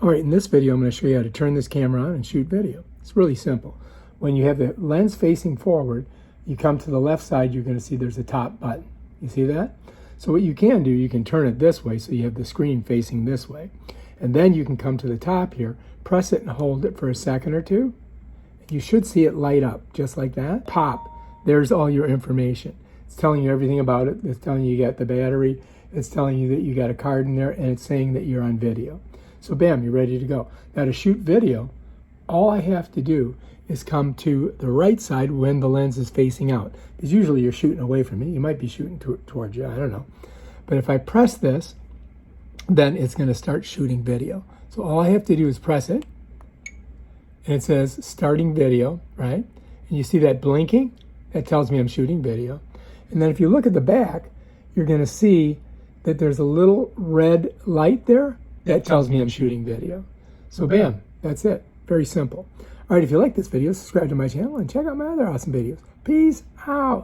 All right, in this video, I'm going to show you how to turn this camera on and shoot video. It's really simple. When you have the lens facing forward, you come to the left side, you're going to see there's a top button. You see that? So what you can do, you can turn it this way so you have the screen facing this way. And then you can come to the top here, press it and hold it for a second or two. You should see it light up just like that. Pop. There's all your information. It's telling you everything about it. It's telling you got the battery. It's telling you that you got a card in there, and it's saying that you're on video. So bam, you're ready to go. Now to shoot video, all I have to do is come to the right side when the lens is facing out. Because usually you're shooting away from me. You might be shooting towards you, I don't know. But if I press this, then it's going to start shooting video. So all I have to do is press it, and it says starting video, right? And you see that blinking? That tells me I'm shooting video. And then if you look at the back, you're going to see that there's a little red light there. That tells me I'm shooting video. So bam, that's it. Very simple. All right, if you like this video, subscribe to my channel and check out my other awesome videos. Peace out.